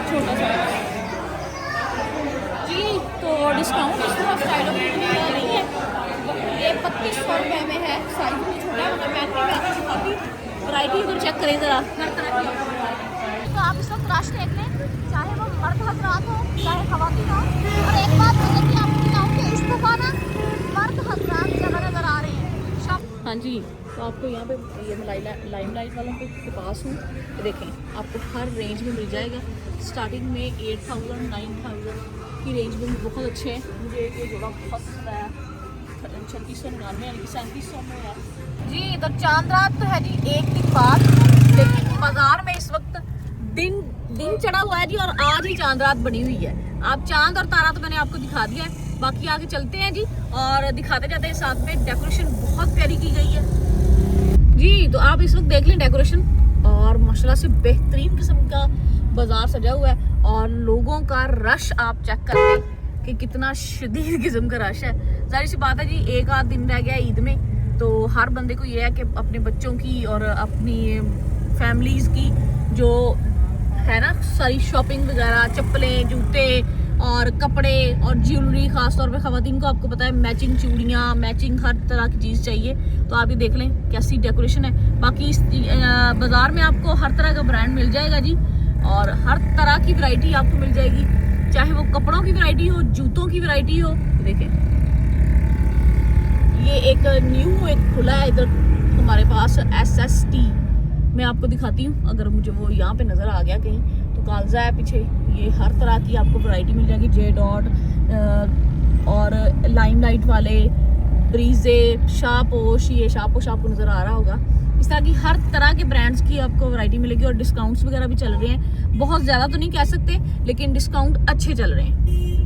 छोटा सा जी। तो डिस्काउंट इस तरह स्टाइल नहीं है, ये 3200 रुपये में है। साइज भी छोटा है, मतलब मैं आपको काफ़ी वैरायटी अगर चेक करें ज़रा हर तरह की। तो आप इस वक्त रश देख लें, चाहे वो मर्द हजरात हो चाहे खवातीन हो। और एक बात मुझे कि आपको बताऊँ कि इस दफ़ा ना मर्द हजरात ज़्यादा नज़र आ रहे हैं शॉप। हाँ जी, तो आपको यहाँ पे ये लाइमलाइट वालों के पास हूँ, तो देखें आपको हर रेंज में मिल जाएगा। स्टार्टिंग में 8000 9000 की रेंज में बहुत अच्छे हैं। मुझे ये जोड़ा बहुत पसंद आया, 3699 यानी कि 3700 में है जी। इधर चांद रात तो है जी एक दिन बाद, लेकिन बाजार में इस वक्त दिन चढ़ा हुआ है जी, और आज ही चांद रात बनी हुई है। आप चांद और तारा तो मैंने आपको दिखा दिया है, बाकी आगे चलते हैं जी और दिखाते जाते हैं। साथ में डेकोरेशन बहुत प्यारी की गई है जी। तो आप इस वक्त देख लें डेकोरेशन, और माशाल्लाह से बेहतरीन किस्म का बाजार सजा हुआ है। और लोगों का रश आप चेक कर लें कि कितना शदीद किस्म का रश है। जाहिर सी बात है जी, एक आध दिन रह गया ईद में, तो हर बंदे को ये है कि अपने बच्चों की और अपनी फैमिलीज़ की जो है ना सारी शॉपिंग वगैरह, चप्पलें, जूते और कपड़े और ज्वेलरी, ख़ासतौर पे ख़वातीन को आपको पता है मैचिंग चूड़ियाँ, मैचिंग हर तरह की चीज़ चाहिए। तो आप ये देख लें कैसी डेकोरेशन है। बाकी इस बाज़ार में आपको हर तरह का ब्रांड मिल जाएगा जी, और हर तरह की वैरायटी आपको मिल जाएगी, चाहे वो कपड़ों की वैरायटी हो, जूतों की वैरायटी हो। देखें ये एक न्यू एक खुला है इधर हमारे पास SST, मैं आपको दिखाती हूँ अगर मुझे वो यहाँ पे नज़र आ गया कहीं, तो कालजा है पीछे। ये हर तरह की आपको वैरायटी मिल जाएगी, जे डॉट और लाइमलाइट वाले, ब्रीजे, शापोश, ये शापोश आपको नज़र आ रहा होगा। इस तरह की हर तरह के ब्रांड्स की आपको वैरायटी मिलेगी, और डिस्काउंट्स वगैरह भी चल रहे हैं। बहुत ज़्यादा तो नहीं कह सकते, लेकिन डिस्काउंट अच्छे चल रहे हैं।